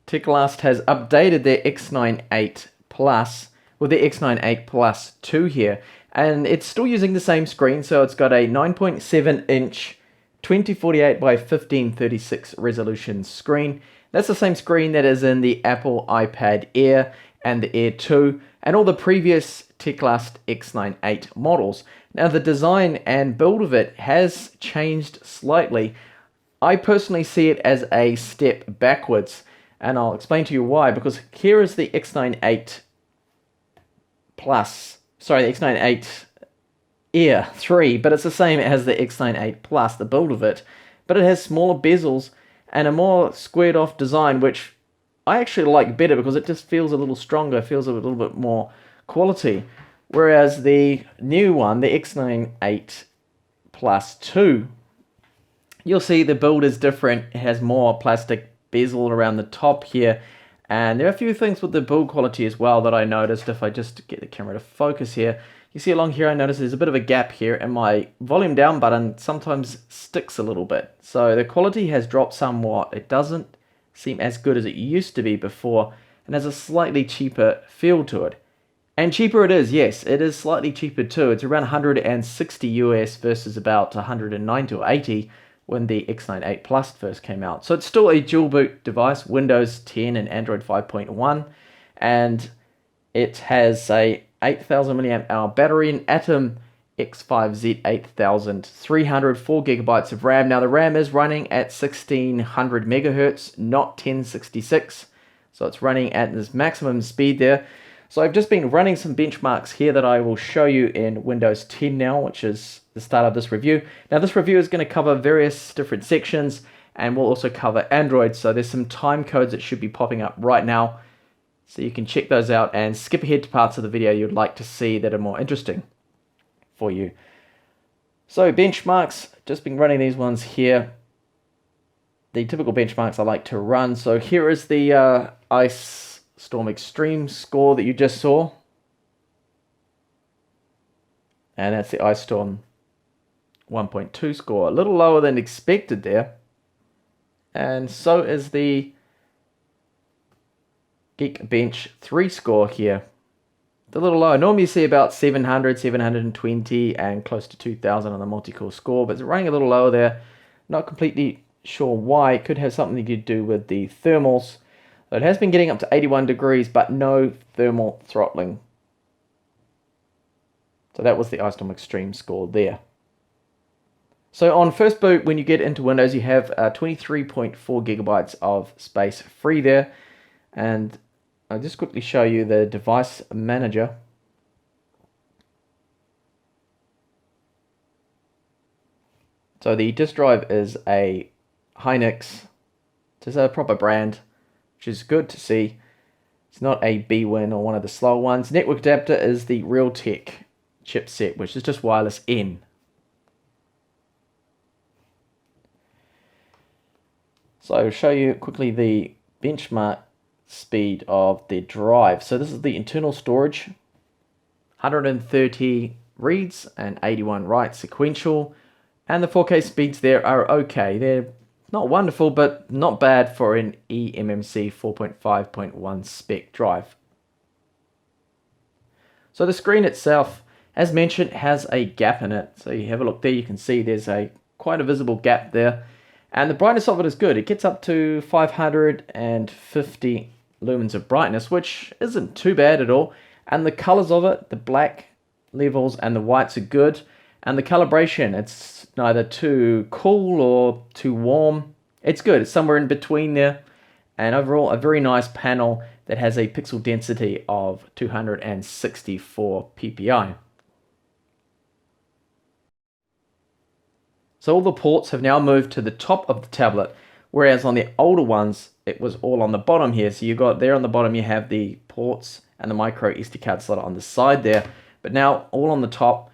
Teclast has updated their X98 Plus with the X98 Plus 2 here, and it's still using the same screen, so it's got a 9.7 inch 2048 by 1536 resolution screen. That's the same screen that is in the Apple iPad Air and the Air 2 and all the previous Teclast X98 models. Now the design and build of it has changed slightly. I personally see it as a step backwards, and I'll explain to you why, because here is the X98 Plus, sorry, the X98 Air 3, but it's the same as the X98 Plus, the build of it, but it has smaller bezels and a more squared off design, which I actually like better because it just feels a little stronger, feels a little bit more quality. Whereas the new one, the X98 Plus 2, you'll see the build is different. It has more plastic bezel around the top here, and there are a few things with the build quality as well that I noticed. If I just get the camera to focus here, you see along here I notice there's a bit of a gap here, and my volume down button sometimes sticks a little bit. So the quality has dropped somewhat. It doesn't seem as good as it used to be before, and has a slightly cheaper feel to it. And cheaper it is, yes, it is slightly cheaper too. It's around 160 US versus about 190 or 80 when the X98 Plus first came out. So it's still a dual boot device, Windows 10 and Android 5.1, and it has a 8,000 milliamp hour battery, an Atom X5Z 8300, 4 gigabytes of RAM. Now the RAM is running at 1600 megahertz, not 1066, so it's running at this maximum speed there. So I've just been running some benchmarks here that I will show you in Windows 10 now, which is the start of this review. Now this review is going to cover various different sections, and we'll also cover Android, so there's some time codes that should be popping up right now, so you can check those out and skip ahead to parts of the video you'd like to see that are more interesting for you. So benchmarks, just been running these ones here, the typical benchmarks I like to run. So here is the Ice Storm Extreme score that you just saw, and that's the Ice Storm 1.2 score, a little lower than expected there, and so is the Geekbench 3 score here, a little lower. Normally you see about 700, 720 and close to 2000 on the multi-core score, but it's running a little lower there. Not completely sure why. It could have something to do with the thermals. It has been getting up to 81 degrees, but no thermal throttling. So that was the Ice Storm Extreme score there. So on first boot, when you get into Windows, you have 23.4 gigabytes of space free there. And I'll just quickly show you the device manager. So the disk drive is a Hynix, it's a proper brand, which is good to see. It's not a B-Win or one of the slow ones. Network adapter is the Realtek chipset, which is just wireless N. So I'll show you quickly the benchmark speed of the drive. So this is the internal storage, 130 reads and 81 writes sequential, and the 4K speeds there are okay. They're not wonderful, but not bad for an eMMC 4.5.1 spec drive. So the screen itself, as mentioned, has a gap in it. So you have a look there, you can see there's quite a visible gap there. And the brightness of it is good. It gets up to 550 lumens of brightness, which isn't too bad at all. And the colors of it, the black levels and the whites are good. And the calibration, it's neither too cool or too warm. It's good. It's somewhere in between there. And overall, a very nice panel that has a pixel density of 264 ppi. So all the ports have now moved to the top of the tablet, whereas on the older ones, it was all on the bottom here. So you got there on the bottom, you have the ports and the micro SD card slot on the side there, but now all on the top.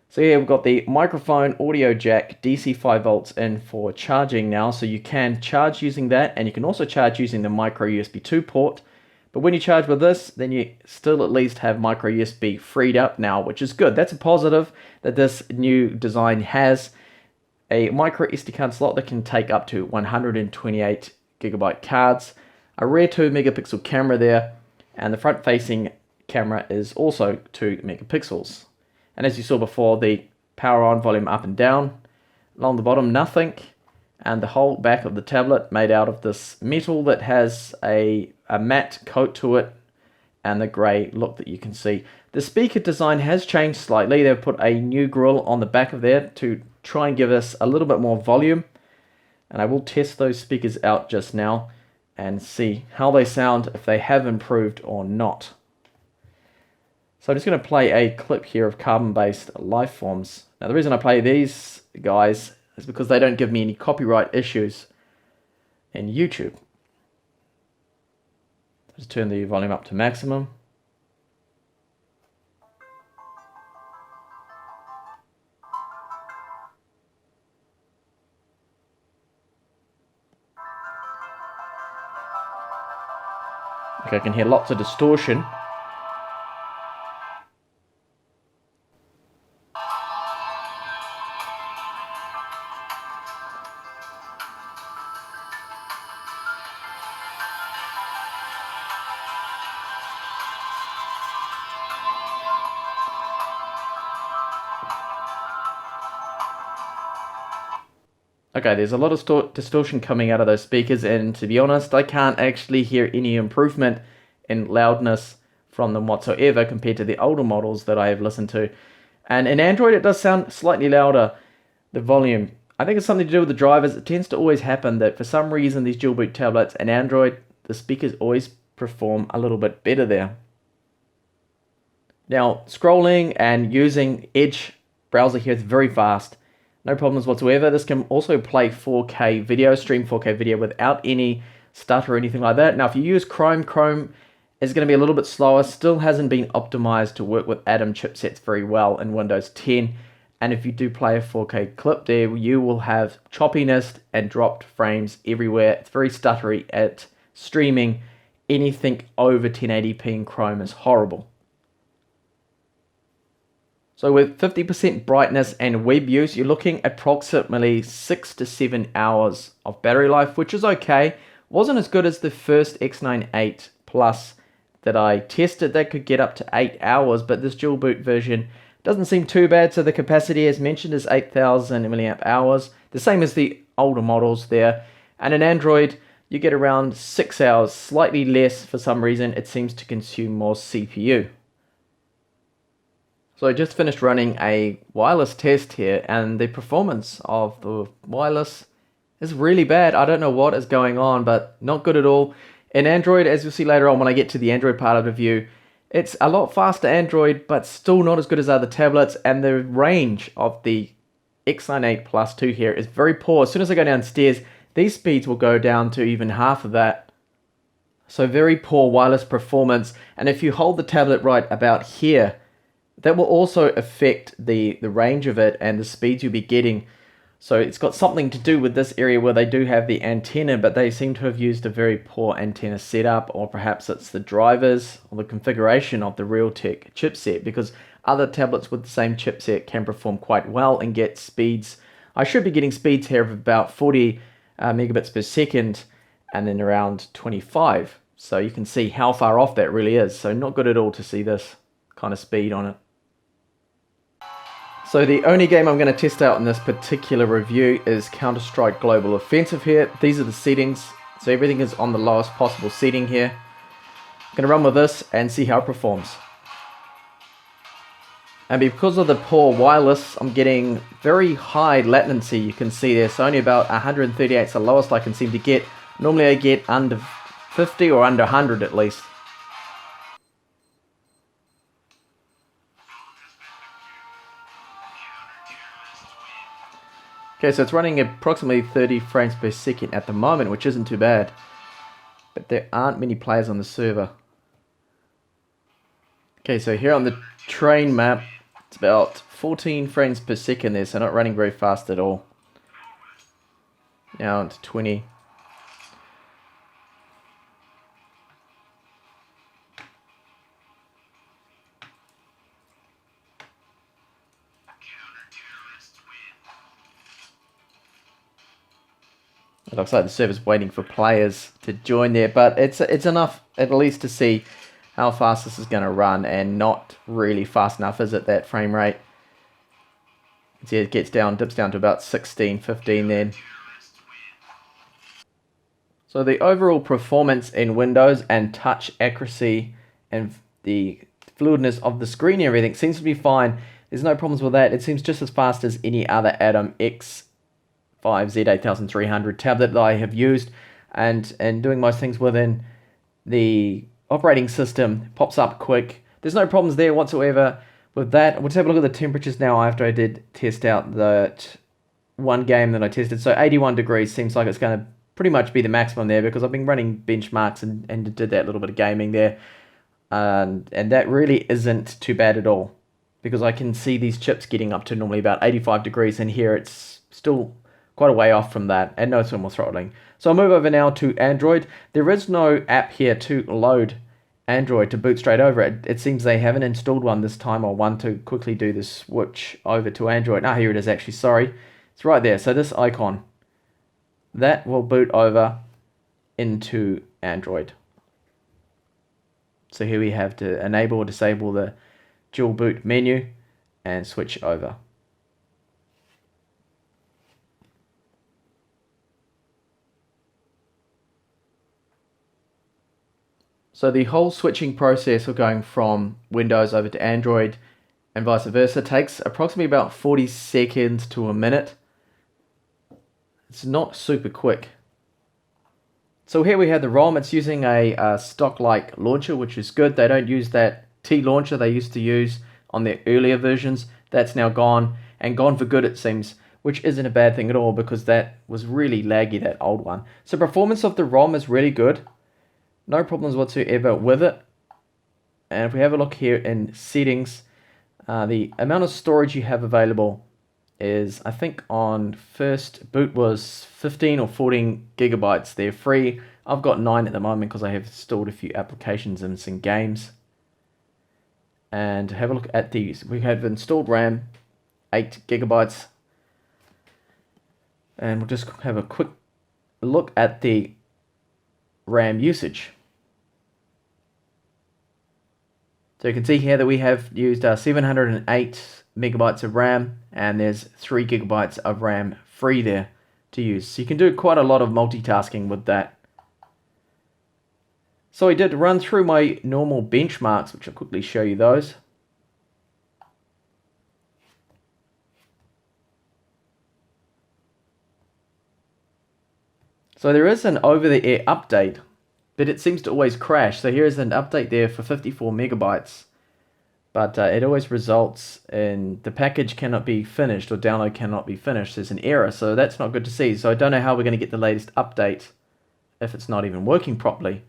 So yeah, we've got the microphone, audio jack, DC 5 volts in for charging now. So you can charge using that, and you can also charge using the micro USB 2 port. But when you charge with this, then you still at least have micro USB freed up now, which is good. That's a positive that this new design has. A micro SD card slot that can take up to 128 gigabyte cards. a rear 2 megapixel camera there, and the front facing camera is also 2 megapixels. And as you saw before, the power on, volume up and down. Along the bottom, nothing. And the whole back of the tablet made out of this metal that has a matte coat to it and the grey look that you can see. The speaker design has changed slightly. They've put a new grille on the back of there to try and give us a little bit more volume. And I will test those speakers out just now and see how they sound, if they have improved or not. So I'm just going to play a clip here of carbon-based lifeforms. Now the reason I play these guys is because they don't give me any copyright issues in YouTube. Just turn the volume up to maximum. Okay, I can hear lots of distortion. Okay, there's a lot of distortion coming out of those speakers, and to be honest, I can't actually hear any improvement in loudness from them whatsoever compared to the older models that I have listened to. And in Android, it does sound slightly louder, the volume. I think it's something to do with the drivers. It tends to always happen that for some reason these dual boot tablets and Android, the speakers always perform a little bit better there. Now, scrolling and using Edge browser here is very fast. No problems whatsoever. This can also play 4K video, stream 4K video without any stutter or anything like that. Now, if you use Chrome is going to be a little bit slower. Still hasn't been optimized to work with Atom chipsets very well in Windows 10. And if you do play a 4K clip there, you will have choppiness and dropped frames everywhere. It's very stuttery at streaming. Anything over 1080p in Chrome is horrible. So with 50% brightness and web use, you're looking at approximately 6 to 7 hours of battery life, which is okay. Wasn't as good as the first X98 Plus that I tested. That could get up to 8 hours, but this dual boot version doesn't seem too bad. So the capacity, as mentioned, is 8,000 milliamp hours, the same as the older models there. And in Android, you get around 6 hours, slightly less for some reason. It seems to consume more CPU. So I just finished running a wireless test here, and the performance of the wireless is really bad. I don't know what is going on, but not good at all. In Android, as you'll see later on when I get to the Android part of the review, it's a lot faster Android, but still not as good as other tablets, and the range of the X98 Plus 2 here is very poor. As soon as I go downstairs, these speeds will go down to even half of that. So very poor wireless performance, and if you hold the tablet right about here, that will also affect the range of it and the speeds you'll be getting. So it's got something to do with this area where they do have the antenna, but they seem to have used a very poor antenna setup, or perhaps it's the drivers or the configuration of the Realtek chipset, because other tablets with the same chipset can perform quite well and get speeds. I should be getting speeds here of about 40 megabits per second and then around 25. So you can see how far off that really is. So not good at all to see this kind of speed on it. So the only game I'm going to test out in this particular review is Counter-Strike Global Offensive here. These are the settings. So everything is on the lowest possible setting here. I'm going to run with this and see how it performs. And because of the poor wireless, I'm getting very high latency, you can see there. So only about 138 is the lowest I can seem to get. Normally I get under 50 or under 100 at least. Okay, so it's running approximately 30 frames per second at the moment, which isn't too bad. But there aren't many players on the server. Okay, so here on the train map, it's about 14 frames per second there, so not running very fast at all. Now it's 20. It looks like the server's waiting for players to join there, but it's enough at least to see how fast this is going to run, and not really fast enough, is it, that frame rate? See, it dips down to about 16, 15 then. So the overall performance in Windows and touch accuracy and the fluidness of the screen and everything seems to be fine. There's no problems with that. It seems just as fast as any other Atom X5Z8300 tablet that I have used, and doing most things within the operating system pops up quick. There's no problems there whatsoever with that. We'll just have a look at the temperatures now after I did test out that one game that I tested. So 81 degrees seems like it's going to pretty much be the maximum there, because I've been running benchmarks and did that little bit of gaming there. And that really isn't too bad at all, because I can see these chips getting up to normally about 85 degrees, and here it's still quite a way off from that, and no thermal throttling. So I'll move over now to Android. There is no app here to load Android to boot straight over. It seems they haven't installed one this time, or one to quickly do the switch over to Android. Ah, here it is actually, sorry. It's right there. So this icon, that will boot over into Android. So here we have to enable or disable the dual boot menu and switch over. So the whole switching process of going from Windows over to Android and vice versa takes approximately about 40 seconds to a minute. It's not super quick. So here we have the ROM. It's using a stock-like launcher, which is good. They don't use that T launcher they used to use on their earlier versions. That's now gone, and gone for good it seems, which isn't a bad thing at all, because that was really laggy, that old one. So performance of the ROM is really good. No problems whatsoever with it. And if we have a look here in settings, the amount of storage you have available is, I think on first boot was 15 or 14 gigabytes. They're free. I've got 9 at the moment because I have installed a few applications and some games. And have a look at these. We have installed RAM, 8 gigabytes. And we'll just have a quick look at the RAM usage. So you can see here that we have used 708 megabytes of RAM, and there's 3 gigabytes of RAM free there to use. So you can do quite a lot of multitasking with that. So I did run through my normal benchmarks, which I'll quickly show you those. So there is an over-the-air update, but it seems to always crash. So here is an update there for 54 megabytes. But it always results in the package cannot be finished, or download cannot be finished. There's an error, so that's not good to see. So I don't know how we're going to get the latest update if it's not even working properly.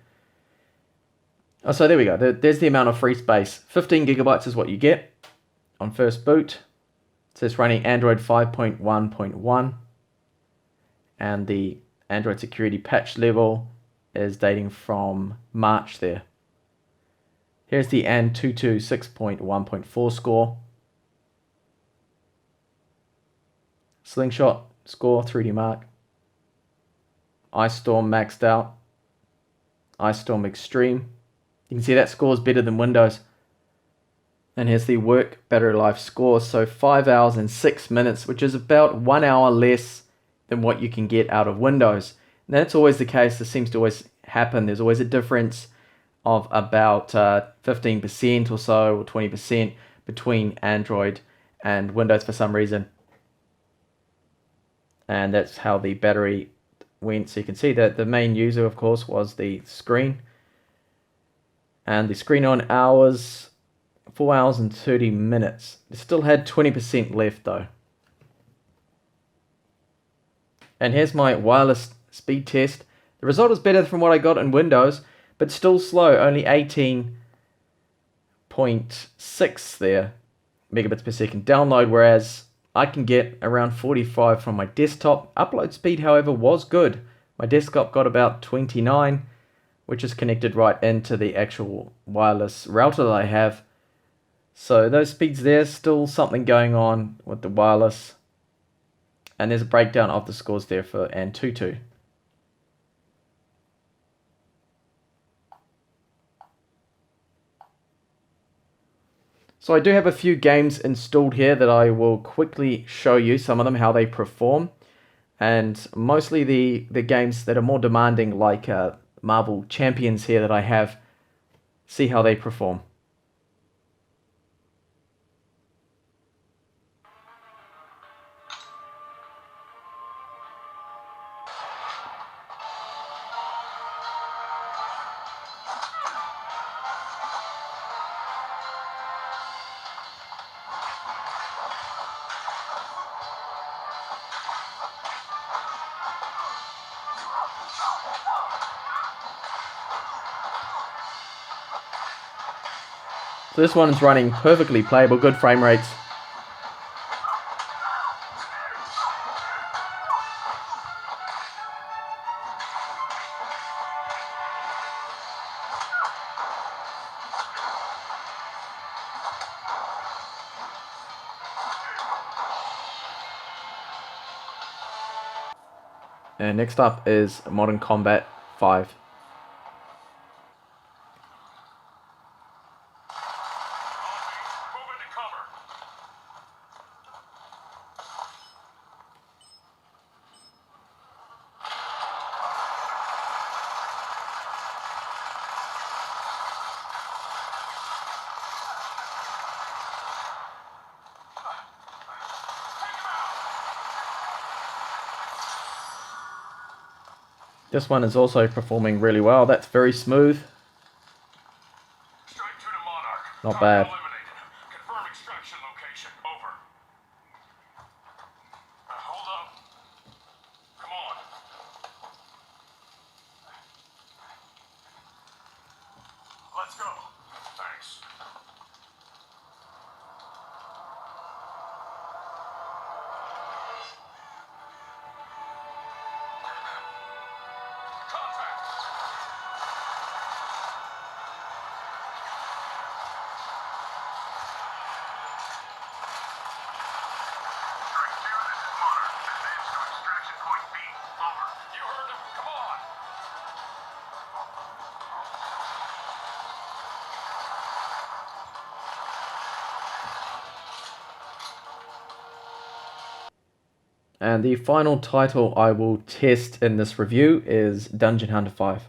Oh, so there we go. There's the amount of free space. 15 gigabytes is what you get on first boot. It says running Android 5.1.1. And the Android security patch level is dating from March there. Here's the Antutu 6.1.4 score. Slingshot score, 3D Mark. Ice Storm maxed out. Ice Storm Extreme. You can see that score is better than Windows. And here's the work battery life score. So 5 hours and 6 minutes, which is about 1 hour less than what you can get out of Windows. And that's always the case. This seems to always happen. There's always a difference of about 15% or so, or 20% between Android and Windows for some reason. And that's how the battery went. So you can see that the main user, of course, was the screen. And the screen on hours, 4 hours and 30 minutes. It still had 20% left though. And here's my wireless speed test. The result is better from what I got in Windows, but still slow, only 18.6 there megabits per second download, whereas I can get around 45 from my desktop. Upload speed, however, was good. My desktop got about 29, which is connected right into the actual wireless router that I have. So those speeds there, still something going on with the wireless. And there's a breakdown of the scores there for Antutu. So I do have a few games installed here that I will quickly show you, some of them, how they perform. And mostly the games that are more demanding, like Marvel Champions here that I have, see how they perform. So this one's running perfectly playable, good frame rates. And next up is Modern Combat 5. This one is also performing really well. That's very smooth. Not bad. Confirm extraction location. Over. Hold up. Come on. Let's go. Thanks. And the final title I will test in this review is Dungeon Hunter 5.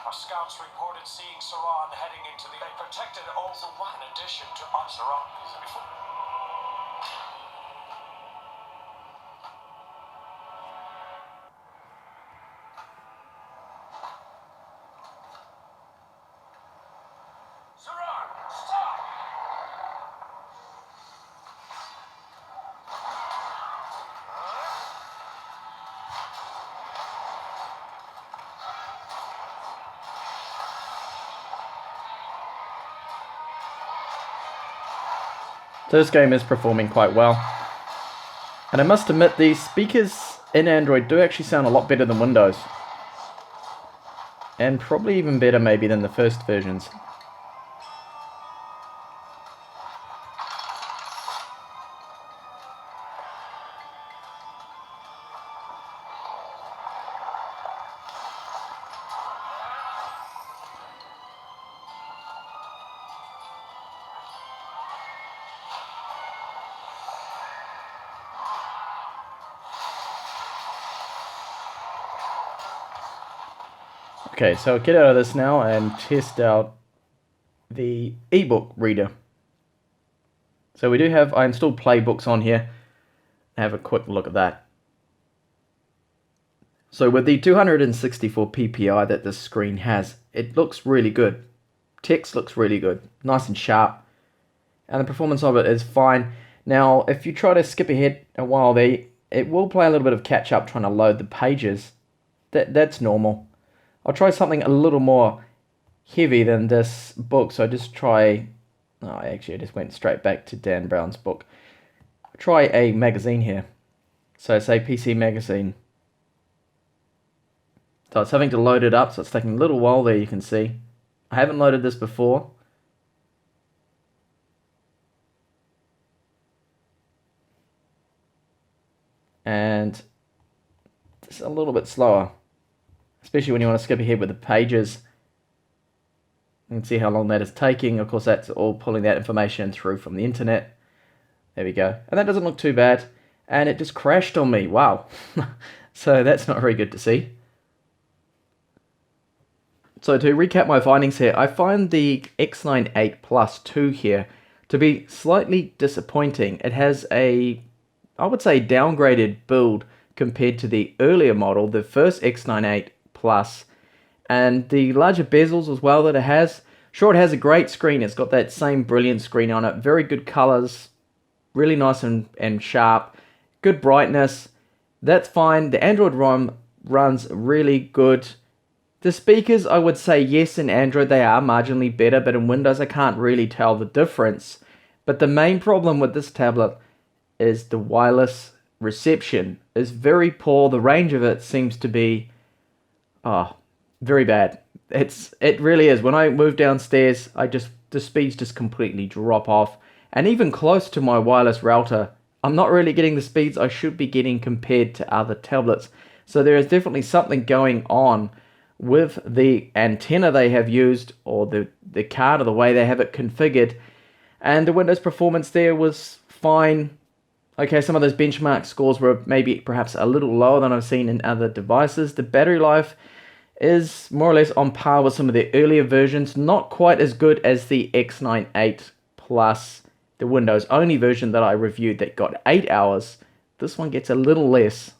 Our scouts reported seeing Saran heading into the... They protected all the one in addition to Saran. Saran, stop! So this game is performing quite well. And I must admit, the speakers in Android do actually sound a lot better than Windows. And probably even better maybe than the first versions. Okay, so I'll get out of this now and test out the eBook reader. So we do have, I installed playbooks on here. Have a quick look at that. So with the 264 ppi that this screen has, it looks really good. Text looks really good, nice and sharp. And the performance of it is fine. Now, if you try to skip ahead a while there, it will play a little bit of catch up trying to load the pages. That's normal. I'll try something a little more heavy than this book, so I just try... Oh, actually, I just went straight back to Dan Brown's book. Try a magazine here. So say PC Magazine. So it's having to load it up, so it's taking a little while there, you can see. I haven't loaded this before. and it's a little bit slower, especially when you want to skip ahead with the pages. You can see how long that is taking. Of course, that's all pulling that information through from the internet. There we go. And that doesn't look too bad. And it just crashed on me. Wow. So that's not very good to see. So to recap my findings here, I find the X98 Plus 2 here to be slightly disappointing. It has a, I would say, downgraded build compared to the earlier model, the first X98 Plus, and the larger bezels as well that it has. Sure, it has a great screen. It's got that same brilliant screen on it. Very good colors, really nice and sharp, good brightness. That's fine. The Android ROM runs really good. The speakers, I would say yes, in Android they are marginally better, but in Windows I can't really tell the difference. But the main problem with this tablet is the wireless reception is very poor. The range of it seems to be very bad. It really is. When I move downstairs, the speeds just completely drop off. And even close to my wireless router, I'm not really getting the speeds I should be getting compared to other tablets. So there is definitely something going on with the antenna they have used, or the card, or the way they have it configured. And the Windows performance there was fine. Okay, some of those benchmark scores were maybe perhaps a little lower than I've seen in other devices. The battery life is more or less on par with some of the earlier versions. Not quite as good as the X98 Plus, the Windows only version that I reviewed that got 8 hours. This one gets a little less.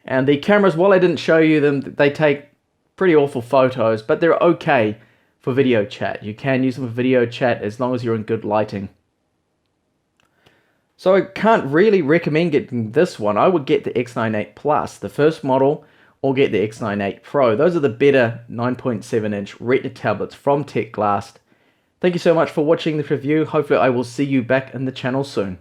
And the cameras, while I didn't show you them, they take pretty awful photos, but they're okay for video chat. You can use them for video chat as long as you're in good lighting. So I can't really recommend getting this one. I would get the X98 Plus, the first model, or get the X98 Pro. Those are the better 9.7-inch Retina tablets from Teclast. Thank you so much for watching this review. Hopefully I will see you back in the channel soon.